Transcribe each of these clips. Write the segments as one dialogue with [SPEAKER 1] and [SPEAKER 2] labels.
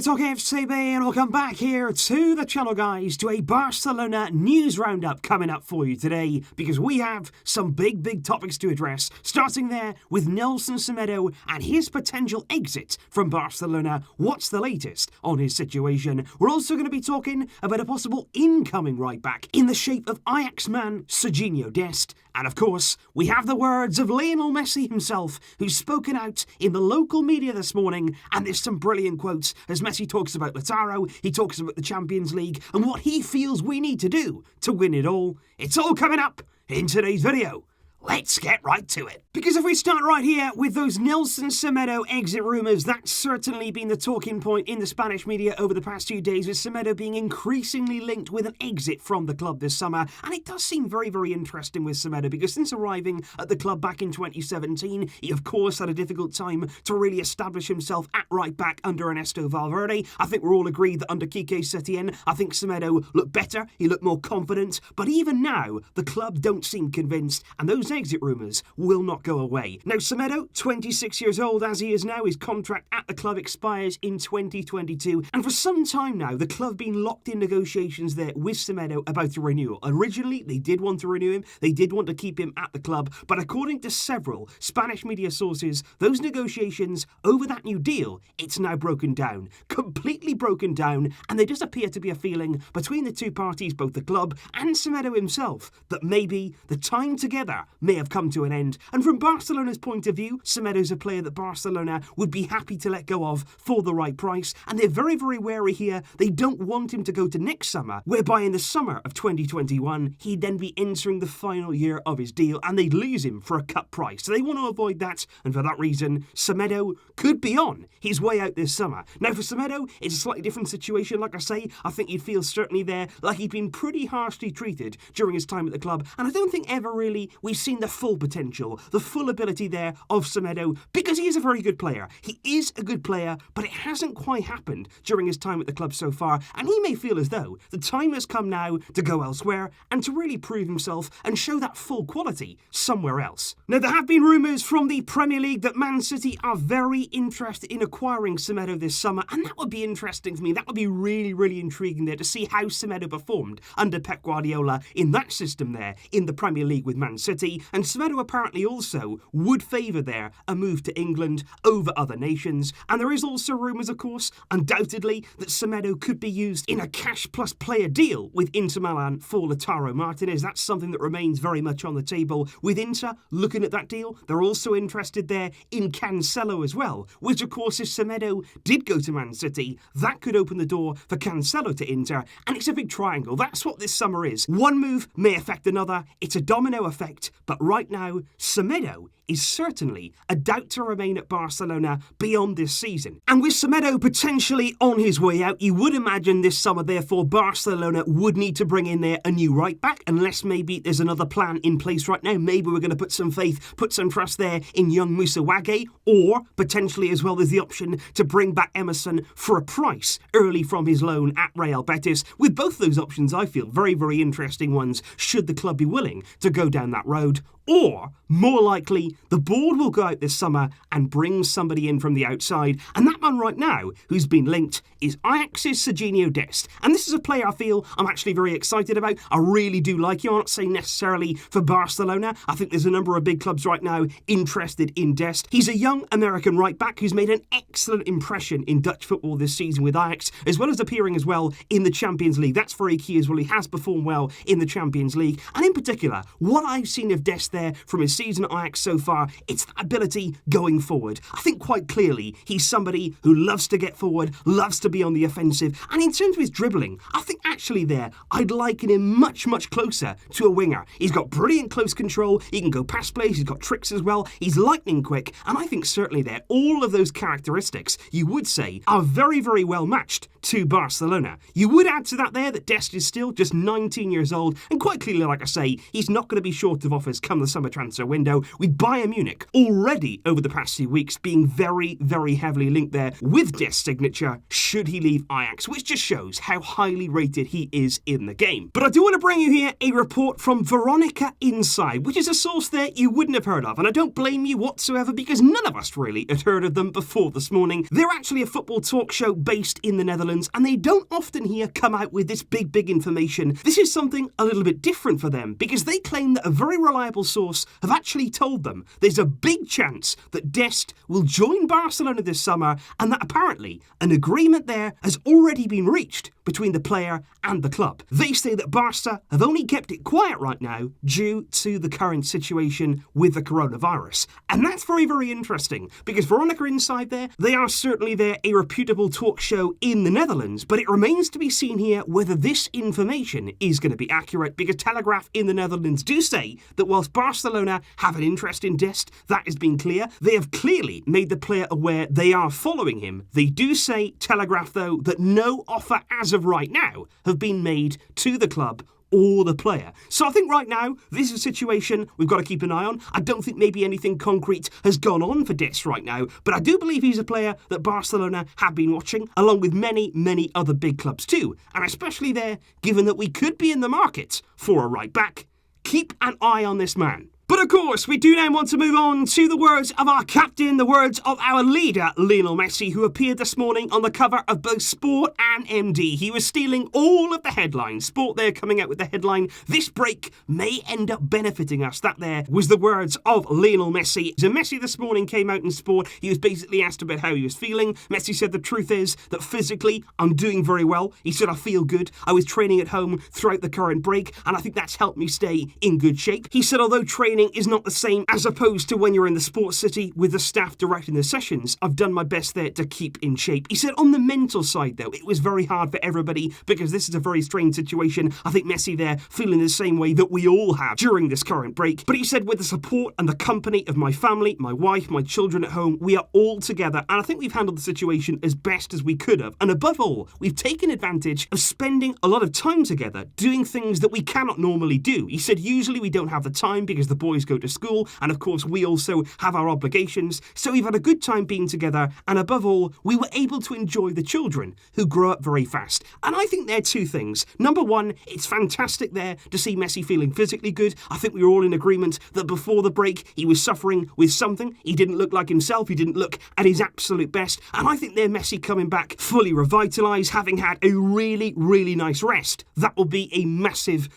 [SPEAKER 1] TalkFCB and welcome back here to the channel, guys, to a Barcelona news roundup coming up for you today, because we have some big topics to address, starting there with Nélson Semedo and his potential exit from Barcelona. What's the latest on his situation? We're also going to be talking about a possible incoming right-back in the shape of Ajax man Sergino Dest. And of course, we have the words of Lionel Messi himself, who's spoken out in the local media this morning, and there's some brilliant quotes as Messi talks about Lautaro, he talks about the Champions League, and what he feels we need to do to win it all. It's all coming up in today's video. Let's get right to it. Because if we start right here with those Nélson Semedo exit rumours, that's certainly been the talking point in the Spanish media over the past few days, with Semedo being increasingly linked with an exit from the club this summer. And it does seem very interesting with Semedo, because since arriving at the club back in 2017, he of course had a difficult time to really establish himself at right back under Ernesto Valverde. I think we're all agreed that under Quique Setién, I think Semedo looked better, he looked more confident, but even now, the club don't seem convinced, and those exit rumours will not go away. Now, Semedo, 26 years old as he is now, his contract at the club expires in 2022, and for some time now, the club have been locked in negotiations there with Semedo about the renewal. Originally, they did want to renew him, they did want to keep him at the club, but according to several Spanish media sources, those negotiations over that new deal, it's now broken down, completely broken down, and there does appear to be a feeling between the two parties, both the club and Semedo himself, that maybe the time together may have come to an end. And from Barcelona's point of view, Semedo's a player that Barcelona would be happy to let go of for the right price, and they're very wary here. They don't want him to go to next summer, whereby in the summer of 2021 he'd then be entering the final year of his deal and they'd lose him for a cut price. So they want to avoid that, and for that reason Semedo could be on his way out this summer. Now, for Semedo, it's a slightly different situation. Like I say, I think he'd feel certainly there like he'd been pretty harshly treated during his time at the club, and I don't think ever really we've seen the full potential, the full ability there of Semedo, because he is a very good player. He is a good player, but it hasn't quite happened during his time at the club so far, and he may feel as though the time has come now to go elsewhere and to really prove himself and show that full quality somewhere else. Now, there have been rumours from the Premier League that Man City are very interested in acquiring Semedo this summer, and that would be interesting for me. That would be really intriguing there to see how Semedo performed under Pep Guardiola in that system there in the Premier League with Man City. And Semedo apparently also would favour there a move to England over other nations. And there is also rumours, of course, undoubtedly, that Semedo could be used in a cash plus player deal with Inter Milan for Lautaro Martinez. That's something that remains very much on the table. With Inter looking at that deal, they're also interested there in Cancelo as well, which of course, if Semedo did go to Man City, that could open the door for Cancelo to Inter, and it's a big triangle. That's what this summer is. One move may affect another, it's a domino effect, but right now, Semedo is certainly a doubt to remain at Barcelona beyond this season. And with Semedo potentially on his way out, you would imagine this summer, therefore, Barcelona would need to bring in there a new right-back, unless maybe there's another plan in place right now. Maybe we're going to put some faith, put some trust there in young Moussa Wagué, or potentially as well there's the option to bring back Emerson for a price early from his loan at Real Betis. With both those options, I feel very interesting ones, should the club be willing to go down that road. Or, more likely, the board will go out this summer and bring somebody in from the outside. And that man right now, who's been linked, is Ajax's Sergino Dest. And this is a player I feel I'm actually very excited about. I really do like him. I'm not saying necessarily for Barcelona. I think there's a number of big clubs right now interested in Dest. He's a young American right-back who's made an excellent impression in Dutch football this season with Ajax, as well as appearing as well in the Champions League. That's very key as well. He has performed well in the Champions League. And in particular, what I've seen of Dest there from his season at Ajax so far, it's that ability going forward. I think quite clearly he's somebody who loves to get forward, loves to be on the offensive, and in terms of his dribbling, I think actually there I'd liken him much closer to a winger. He's got brilliant close control, he can go past plays, he's got tricks as well, he's lightning quick, and I think certainly there all of those characteristics you would say are very well matched to Barcelona. You would add to that there that Dest is still just 19 years old, and quite clearly, like I say, he's not going to be short of offers come the summer transfer window, with Bayern Munich already over the past few weeks being very, very heavily linked there with Dest's signature should he leave Ajax, which just shows how highly rated he is in the game. But I do want to bring you here a report from Veronica Inside, which is a source there you wouldn't have heard of, and I don't blame you whatsoever because none of us really had heard of them before this morning. They're actually a football talk show based in the Netherlands, and they don't often here come out with this big information. This is something a little bit different for them because they claim that a very reliable source have actually told them there's a big chance that Dest will join Barcelona this summer, and that apparently an agreement there has already been reached between the player and the club. They say that Barca have only kept it quiet right now due to the current situation with the coronavirus. And that's very, very interesting because Veronica Inside there, they are certainly there a reputable talk show in the Netherlands, but it remains to be seen here whether this information is going to be accurate because Telegraph in the Netherlands do say that whilst Barcelona have an interest in Dest, that has been clear. They have clearly made the player aware they are following him. They do say, Telegraph though, that no offer as of right now have been made to the club or the player. So I think right now, this is a situation we've got to keep an eye on. I don't think maybe anything concrete has gone on for Dest right now, but I do believe he's a player that Barcelona have been watching, along with many other big clubs too. And especially there, given that we could be in the market for a right back, keep an eye on this man. But of course, we do now want to move on to the words of our captain, the words of our leader, Lionel Messi, who appeared this morning on the cover of both Sport and MD. He was stealing all of the headlines. Sport there coming out with the headline, "This break may end up benefiting us." That there was the words of Lionel Messi. So Messi this morning came out in Sport. He was basically asked about how he was feeling. Messi said the truth is that physically, I'm doing very well. He said, I feel good. I was training at home throughout the current break, and I think that's helped me stay in good shape. He said, although training is not the same as opposed to when you're in the sports city with the staff directing the sessions, I've done my best there to keep in shape. He said on the mental side though, it was very hard for everybody because this is a very strange situation. I think Messi there feeling the same way that we all have during this current break. But he said with the support and the company of my family, my wife, my children at home, we are all together, and I think we've handled the situation as best as we could have. And above all, we've taken advantage of spending a lot of time together doing things that we cannot normally do. He said usually we don't have the time because the boys go to school, and of course we also have our obligations, so we've had a good time being together, and above all we were able to enjoy the children who grow up very fast. And I think there are two things. Number one, it's fantastic there to see Messi feeling physically good. I think we were all in agreement that before the break he was suffering with something. He didn't look like himself, he didn't look at his absolute best, and I think there Messi coming back fully revitalised, having had a really nice rest. That will be a massive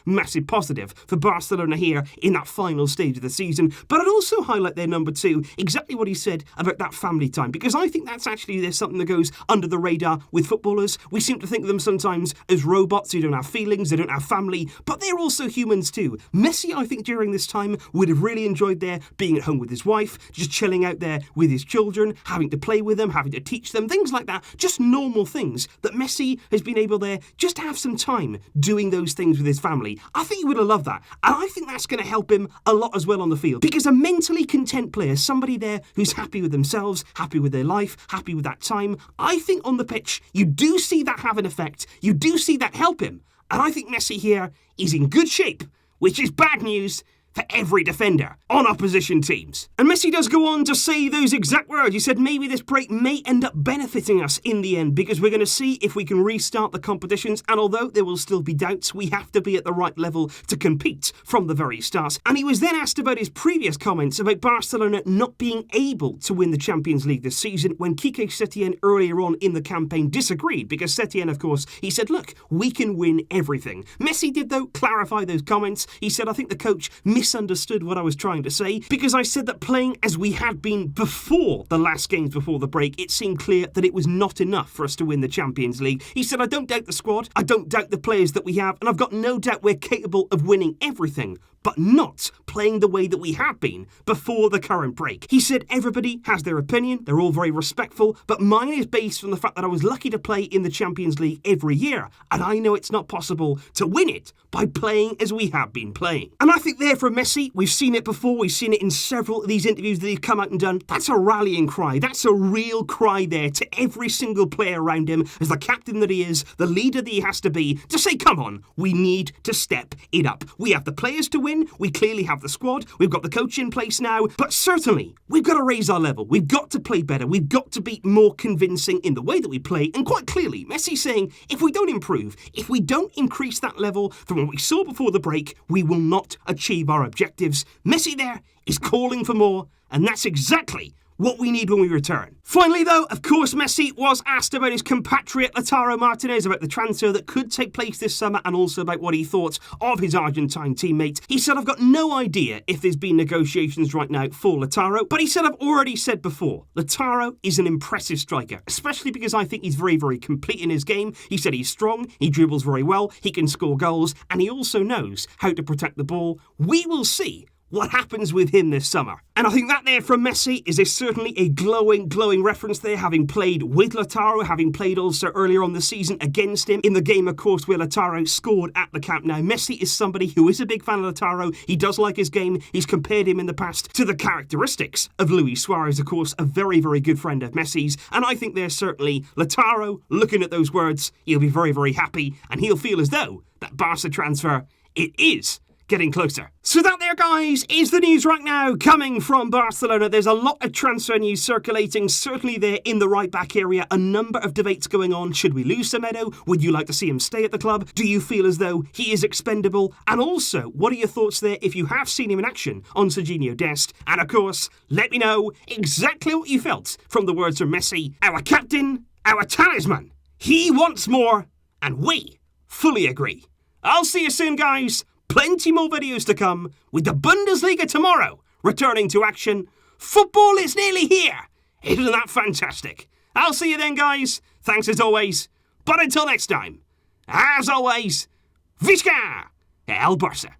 [SPEAKER 1] positive for Barcelona here in that final stage of the season. But I'd also highlight there, number two, exactly what he said about that family time, because I think that's actually there's something that goes under the radar with footballers. We seem to think of them sometimes as robots who don't have feelings, they don't have family, but they're also humans too. Messi, I think during this time would have really enjoyed there being at home with his wife, just chilling out there with his children, having to play with them, having to teach them, things like that, just normal things that Messi has been able there just to have some time doing those things with his family. I think he would have loved that, and I think that's going to help him a lot as well on the field, because a mentally content player, somebody there who's happy with themselves, happy with their life, happy with that time, I think on the pitch you do see that have an effect, you do see that help him, and I think Messi here is in good shape, which is bad news for every defender on opposition teams. And Messi does go on to say those exact words. He said maybe this break may end up benefiting us in the end because we're going to see if we can restart the competitions, and although there will still be doubts, we have to be at the right level to compete from the very start. And he was then asked about his previous comments about Barcelona not being able to win the Champions League this season when Quique Setien earlier on in the campaign disagreed, because Setien, of course, he said, look, we can win everything. Messi did, though, clarify those comments. He said, I think the coach misunderstood what I was trying to say, because I said that playing as we had been before the last games before the break, it seemed clear that it was not enough for us to win the Champions League. He said, I don't doubt the squad, I don't doubt the players that we have, and I've got no doubt we're capable of winning everything. but not playing the way that we have been before the current break. He said everybody has their opinion, they're all very respectful, but mine is based on the fact that I was lucky to play in the Champions League every year, and I know it's not possible to win it by playing as we have been playing. And I think there for Messi, we've seen it before, we've seen it in several of these interviews that he's come out and done. That's a rallying cry, that's a real cry there to every single player around him as the captain that he is, the leader that he has to be, to say, come on, we need to step it up. We have the players to win, we clearly have the squad, we've got the coach in place now, but certainly we've got to raise our level, we've got to play better, we've got to be more convincing in the way that we play, and quite clearly, Messi's saying, if we don't improve, if we don't increase that level from what we saw before the break, we will not achieve our objectives. Messi there is calling for more, and that's exactly what we need when we return. Finally though, of course Messi was asked about his compatriot Lautaro Martinez, about the transfer that could take place this summer, and also about what he thought of his Argentine teammate. He said, I've got no idea if there's been negotiations right now for Lautaro, but he said, I've already said before, Lautaro is an impressive striker, especially because I think he's very, very complete in his game. He said he's strong, he dribbles very well, he can score goals, and he also knows how to protect the ball. We will see what happens with him this summer. And I think that there from Messi is certainly a glowing reference there, having played with Lautaro, having played also earlier on the season against him in the game, of course, where Lautaro scored at the Camp Nou. Messi is somebody who is a big fan of Lautaro. He does like his game. He's compared him in the past to the characteristics of Luis Suarez, of course, a very, very good friend of Messi's. And I think there's certainly Lautaro, looking at those words, he'll be very, very happy, and he'll feel as though that Barca transfer, it is getting closer. So that there, guys, is the news right now coming from Barcelona. There's a lot of transfer news circulating, certainly there in the right-back area. A number of debates going on. Should we lose Semedo? Would you like to see him stay at the club? Do you feel as though he is expendable? And also, what are your thoughts there if you have seen him in action on Sergino Dest? And of course, let me know exactly what you felt from the words from Messi, our captain, our talisman. He wants more, and we fully agree. I'll see you soon, guys. Plenty more videos to come, with the Bundesliga tomorrow returning to action. Football is nearly here. Isn't that fantastic? I'll see you then, guys. Thanks as always. But until next time, as always, Visca el Barça.